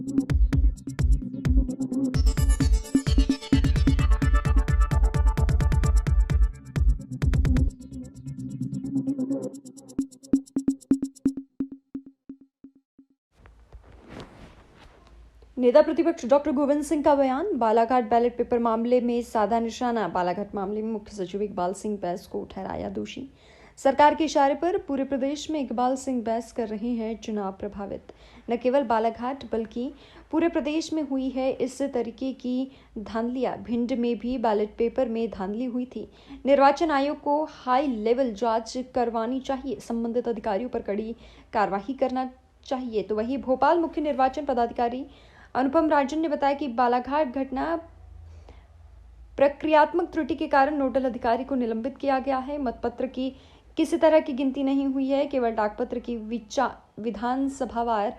नेता प्रतिपक्ष डॉक्टर गोविंद सिंह का बयान। बालाघाट बैलेट पेपर मामले में साधा निशाना। बालाघाट मामले में मुख्य सचिव इकबाल सिंह बैस को ठहराया दोषी। सरकार के इशारे पर पूरे प्रदेश में इकबाल सिंह बैस कर रहे हैं चुनाव प्रभावित। न केवल बालाघाट बल्कि पूरे प्रदेश में हुई है इस तरीके की धांधलियां। भिंड में भी बैलेट पेपर में धांधली हुई थी। निर्वाचन आयोग को हाई लेवल जांच करवानी चाहिए, संबंधित अधिकारियों पर कड़ी कार्रवाई करना चाहिए। तो वहीं भोपाल मुख्य निर्वाचन पदाधिकारी अनुपम राजन ने बताया कि बालाघाट घटना प्रक्रियात्मक त्रुटि के कारण नोडल अधिकारी को निलंबित किया गया है। मतपत्र की किसी तरह की गिनती नहीं हुई है, केवल डाकपत्र की विधानसभावार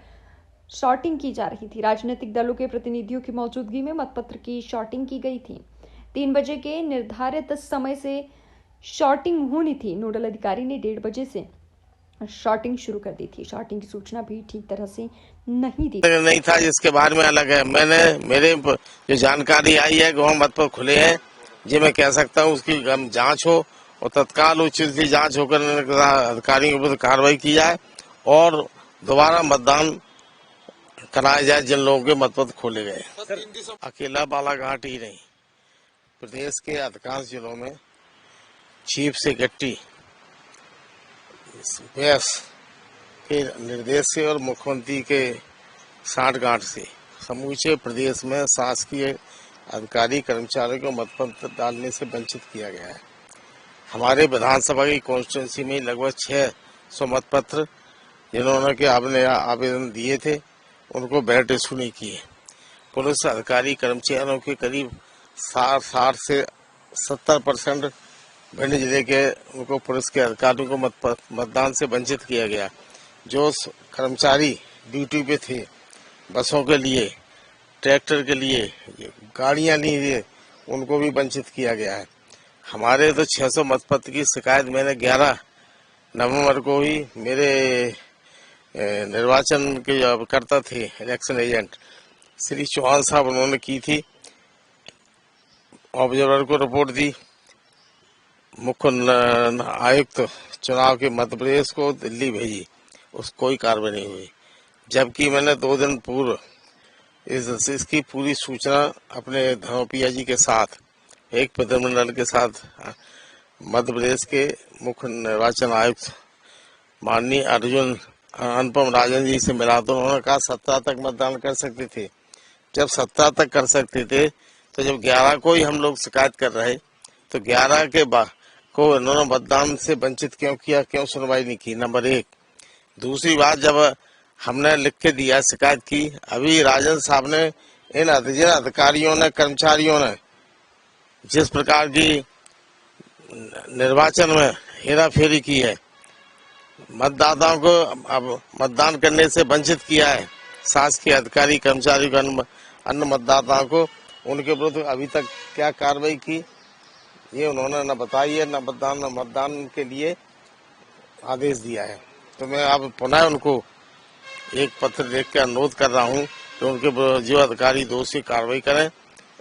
शॉर्टिंग की जा रही थी। राजनीतिक दलों के प्रतिनिधियों की मौजूदगी में मतपत्र की शॉर्टिंग की गई थी। 3 बजे के निर्धारित समय से शॉर्टिंग होनी थी। नोडल अधिकारी ने 1:30 बजे से शॉर्टिंग शुरू कर दी थी। शॉर्टिंग की सूचना भी ठीक तरह से नहीं दी नहीं था, जिसके बारे में अलग है। मेरे जो जानकारी आई है कि वहाँ मतपत्र खुले हैं, ये मैं कह सकता हूँ उसकी जांच हो और तत्काल उचित जांच होकर अधिकारियों के ऊपर कार्रवाई की जाए और दोबारा मतदान कराया जाए जिन लोगों के मतपत्र खोले गए। अकेला बालाघाट ही नहीं, प्रदेश के अधिकांश जिलों में चीफ सेक्रेटरी व्यास के निर्देश से और मुख्यमंत्री के साठगांठ से समूचे प्रदेश में शासकीय अधिकारी कर्मचारियों को मतपत्र डालने से वंचित किया गया है। हमारे विधानसभा की कॉन्स्टिट्यूंसी में लगभग 600 मतपत्र जिन्होंने के आवेदन दिए थे उनको बैलेट इशू नहीं किए। पुलिस अधिकारी कर्मचारियों के करीब 60 से 70% भिंड जिले के उनको पुलिस के अधिकारियों को मतदान से वंचित किया गया। जो कर्मचारी ड्यूटी पे थे, बसों के लिए, ट्रैक्टर के लिए गाड़ियां नहीं थे, उनको भी वंचित किया गया है। हमारे तो 600 मतपत्र की शिकायत मैंने 11 नवंबर को ही मेरे निर्वाचन के जो करता थे इलेक्शन एजेंट श्री चौहान साहब उन्होंने की थी। ऑब्जर्वर को रिपोर्ट दी, मुख्य आयुक्त चुनाव के मध्य प्रदेश को दिल्ली भेजी, कोई कार्रवाई नहीं हुई। जबकि मैंने 2 दिन पूर्व इसकी पूरी सूचना अपने धर्मपिया जी के साथ एक प्रतिनिधिमंडल के साथ मध्य प्रदेश के मुख्य निर्वाचन आयुक्त माननीय अनुपम राजन जी से मिला तो उन्होंने कहा 17 तक मतदान कर सकते थे। जब 17 तक कर सकते थे तो जब 11 को ही हम लोग शिकायत कर रहे तो 11 के बाद को इन्होंने मतदान से वंचित क्यों किया, क्यों सुनवाई नहीं की? नंबर 1। दूसरी बात, जब हमने लिख के दिया शिकायत की, अभी राजन साहब ने इन अधिकारियों ने कर्मचारियों ने जिस प्रकार की निर्वाचन में हेराफेरी की है, मतदाताओं को अब मतदान करने से वंचित किया है, शासकीय अधिकारी कर्मचारी अन्य मतदाताओं को, उनके विरुद्ध अभी तक क्या कार्रवाई की ये उन्होंने न बताई है, न मतदान के लिए आदेश दिया है। तो मैं अब पुनः उनको एक पत्र लिख के अनुरोध कर रहा हूँ कि उनके जो अधिकारी दोषी कार्रवाई करें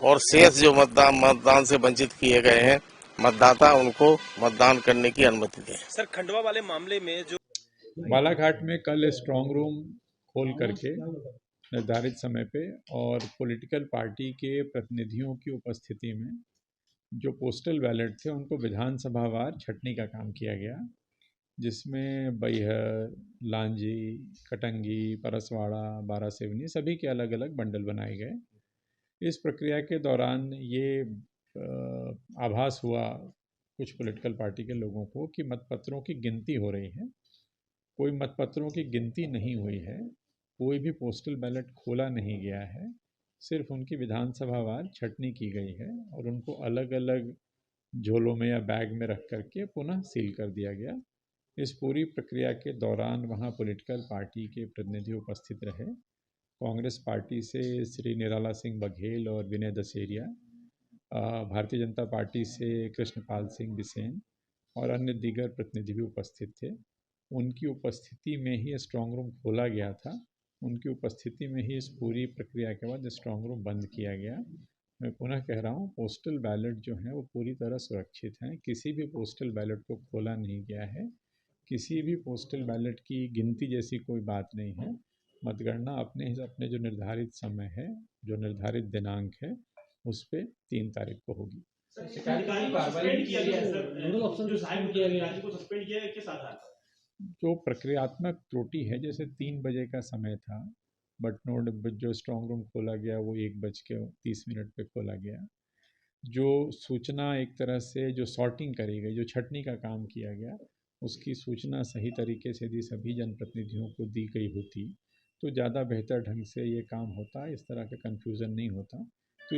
और शेष जो मतदान से वंचित किए गए हैं मतदाता उनको मतदान करने की अनुमति दें। सर, खंडवा वाले मामले में जो बालाघाट में कल स्ट्रांग रूम खोल करके निर्धारित समय पे और पॉलिटिकल पार्टी के प्रतिनिधियों की उपस्थिति में जो पोस्टल बैलेट थे उनको विधानसभावार छटनी का काम किया गया, जिसमें बैहर, लांजी, कटंगी, परसवाड़ा, बारासिवनी सभी के अलग अलग बंडल बनाए गए। इस प्रक्रिया के दौरान ये आभास हुआ कुछ पॉलिटिकल पार्टी के लोगों को कि मतपत्रों की गिनती हो रही है। कोई मतपत्रों की गिनती नहीं हुई है, कोई भी पोस्टल बैलेट खोला नहीं गया है, सिर्फ उनकी विधानसभावार छटनी की गई है और उनको अलग अलग झोलों में या बैग में रख करके पुनः सील कर दिया गया। इस पूरी प्रक्रिया के दौरान वहाँ पॉलिटिकल पार्टी के प्रतिनिधि उपस्थित रहे। कांग्रेस पार्टी से श्री निराला सिंह बघेल और विनय दशहरिया, भारतीय जनता पार्टी से कृष्णपाल सिंह बिसेन और अन्य दीगर प्रतिनिधि भी उपस्थित थे। उनकी उपस्थिति में ही स्ट्रांग रूम खोला गया था उनकी उपस्थिति में ही इस पूरी प्रक्रिया के बाद स्ट्रांग रूम बंद किया गया। मैं पुनः कह रहा हूँ, पोस्टल बैलेट जो है वो पूरी तरह सुरक्षित हैं। किसी भी पोस्टल बैलेट को खोला नहीं गया है, किसी भी पोस्टल बैलेट की गिनती जैसी कोई बात नहीं है। मतगणना अपने जो निर्धारित समय है, जो निर्धारित दिनांक है, उस पे 3 तारीख को होगी। जो प्रक्रियात्मक त्रुटि है, जैसे 3 बजे का समय था, बट जो स्ट्रांग रूम खोला गया वो 1:30 पे खोला गया। जो सूचना एक तरह से जो सॉर्टिंग करी गई, जो छटनी का काम किया गया, उसकी सूचना सही तरीके से यदि सभी जनप्रतिनिधियों को दी गई होती तो ज़्यादा बेहतर ढंग से ये काम होता, इस तरह का कन्फ्यूज़न नहीं होता। तो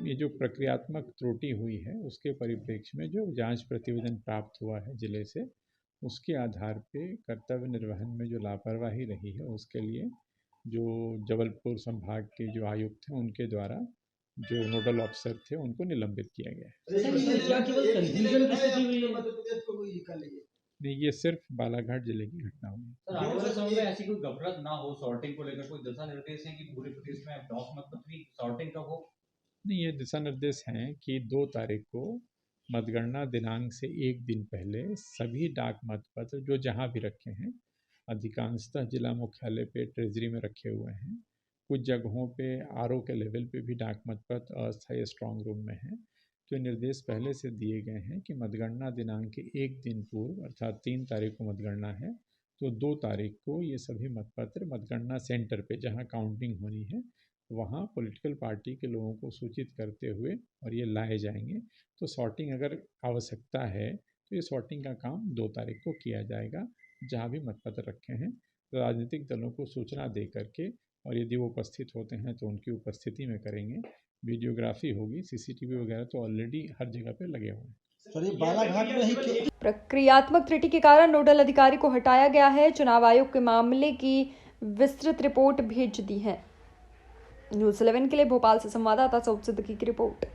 ये जो प्रक्रियात्मक त्रुटि हुई है, उसके परिप्रेक्ष्य में जो जांच प्रतिवेदन प्राप्त हुआ है जिले से, उसके आधार पे कर्तव्य निर्वहन में जो लापरवाही रही है, उसके लिए जो जबलपुर संभाग के जो आयुक्त हैं उनके द्वारा जो नोडल अफसर थे उनको निलंबित किया गया है। नहीं, ये सिर्फ बालाघाट जिले की घटना हुई। सर, आने वाले समय में ऐसी कोई गफलत ना हो, सॉर्टिंग को लेकर कोई दिशा निर्देश है कि पूरे प्रदेश में डाक मतपत्र सॉर्टिंग कब हो? नहीं, ये दिशा निर्देश हैं कि 2 तारीख को मतगणना दिनांक से 1 दिन पहले सभी डाक मतपत्र जो जहां भी रखे हैं, अधिकांशतः जिला मुख्यालय पे ट्रेजरी में रखे हुए हैं, कुछ जगहों पे आरओ के लेवल पे भी डाक मतपत्र अस्थायी स्ट्रांग रूम में हैं। तो निर्देश पहले से दिए गए हैं कि मतगणना दिनांक के 1 दिन पूर्व, अर्थात 3 तारीख को मतगणना है, तो 2 तारीख को ये सभी मतपत्र मतगणना सेंटर पे जहां काउंटिंग होनी है, वहाँ पॉलिटिकल पार्टी के लोगों को सूचित करते हुए और ये लाए जाएंगे। तो सॉर्टिंग अगर आवश्यकता है तो ये सॉर्टिंग का काम 2 तारीख को किया जाएगा, जहाँ भी मतपत्र रखे हैं। तो राजनीतिक दलों को सूचना दे करके, और यदि वो उपस्थित होते हैं तो उनकी उपस्थिति में करेंगे। वीडियोग्राफी होगी, सीसीटीवी वगैरह तो ऑलरेडी हर जगह पे लगे हुए हैं। बालाघाट में ही प्रक्रियात्मक त्रुटि के कारण नोडल अधिकारी को हटाया गया है। चुनाव आयोग के मामले की विस्तृत रिपोर्ट भेज दी है। न्यूज़ 11 के लिए भोपाल से संवाददाता सऊद सिद्दीकी की रिपोर्ट।